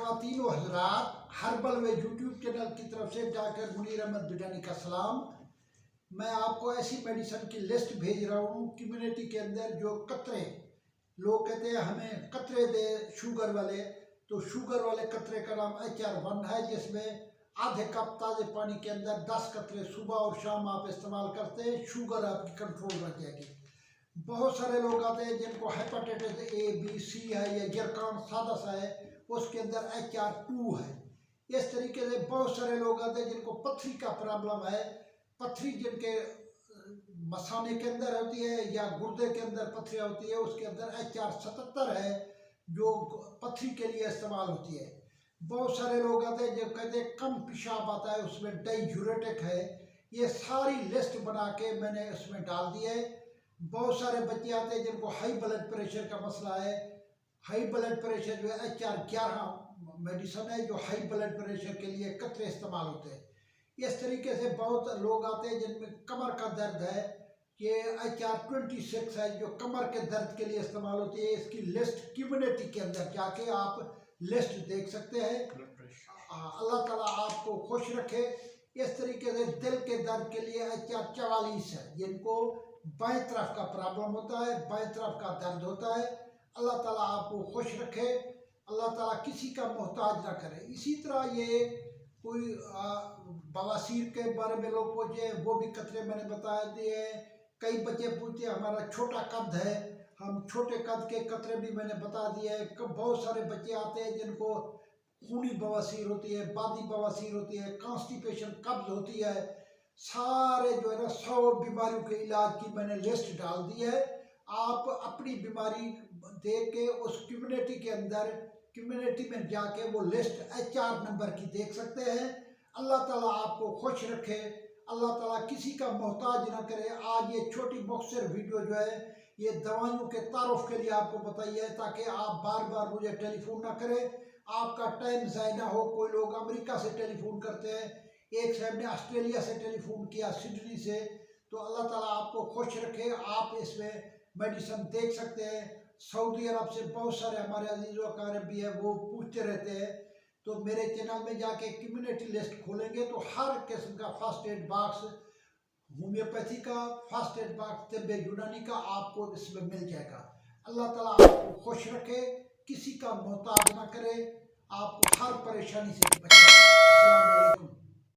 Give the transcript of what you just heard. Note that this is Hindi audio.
ख़वातीन व हज़रात, हर्बल वे यूट्यूब चैनल की तरफ से डॉक्टर मुनीर अहमद बिडानी का सलाम। मैं आपको ऐसी मेडिसिन की लिस्ट भेज रहा हूँ कम्युनिटी के अंदर जो कतरे, लोग कहते हैं हमें कतरे दे शुगर वाले, तो शुगर वाले कतरे का नाम HR1 है, जिसमें आधे कप ताज़े पानी के अंदर 10 कतरे सुबह और शाम आप इस्तेमाल करते हैं, शुगर आपकी कंट्रोल रह जाएगी। बहुत सारे लोग आते हैं जिनको हेपेटाइटिस A B C है या जरकान सादा सा है, उसके अंदर HR2 है। इस तरीके से बहुत सारे लोग आते हैं जिनको पथरी का प्रॉब्लम है, पथरी जिनके मसाने के अंदर होती है या गुर्दे के अंदर पथरी होती है, उसके अंदर HR77 है जो पथरी के लिए इस्तेमाल होती है। बहुत सारे लोग आते हैं जो कहते हैं कम पेशाब आता है, उसमें डायूरेटिक है। ये सारी लिस्ट बना के मैंने उसमें डाल दी है। बहुत सारे बच्चे आते हैं जिनको हाई ब्लड प्रेशर का मसला है। हाई ब्लड प्रेशर जो है HR11 मेडिसिन है जो हाई ब्लड प्रेशर के लिए कतरे इस्तेमाल होते हैं। इस तरीके से बहुत लोग आते हैं जिनमें कमर का दर्द है, ये HR26 है जो कमर के दर्द के लिए इस्तेमाल होती है। इसकी लिस्ट कम्युनिटी के अंदर जाके आप लिस्ट देख सकते हैं। अल्लाह ताला आपको खुश रखे। इस तरीके से दिल के दर्द के लिए HR44 है, जिनको बाएं तरफ का प्रॉब्लम होता है, बाएं तरफ का दर्द होता है। अल्लाह ताला आपको खुश रखे, अल्लाह ताला किसी का मोहताज ना करे। इसी तरह ये कोई बवासीर के बारे में लोग पूछे, वो भी कतरे मैंने बता दिए हैं। कई बच्चे पूछते हैं हमारा छोटा कद है, हम छोटे कद के कतरे भी मैंने बता दिए हैं। बहुत सारे बच्चे आते हैं जिनको खूनी बवासीर होती है, बादी बवासीर होती है, कॉन्स्टिपेशन कब्ज होती है, सारे जो है ना 100 बीमारियों के इलाज की मैंने लिस्ट डाल दी है। आप अपनी बीमारी देख के उस कम्युनिटी के अंदर, कम्युनिटी में जाके वो लिस्ट HR नंबर की देख सकते हैं। अल्लाह ताला आपको खुश रखे, अल्लाह ताला किसी का मोहताज ना करे। आज ये छोटी मुख्तसर वीडियो जो है ये दवाइयों के तारुफ के लिए आपको बताइए, ताकि आप बार बार मुझे टेलीफोन ना करें, आपका टाइम ज़ाया ना हो। कोई लोग अमेरिका से टेलीफोन करते हैं, एक साहब ने ऑस्ट्रेलिया से टेलीफोन किया, सिडनी से। तो अल्लाह ताला आपको खुश रखे। आप इसमें मेडिसिन देख सकते हैं। सऊदी अरब से बहुत सारे हमारे अजीज़ व अक़ारिब भी है, वो पूछते रहते हैं। तो मेरे चैनल में जाके कम्युनिटी लिस्ट खोलेंगे तो हर किस्म का फर्स्ट एड बॉक्स, होम्योपैथी का, फर्स्ट एड बॉक्स तिब्बे यूनानी का आपको इसमें मिल जाएगा। अल्लाह ताला आपको खुश रखे, किसी का मोहताज ना करे, आपको हर परेशानी से बचाए। अस्सलाम वालेकुम।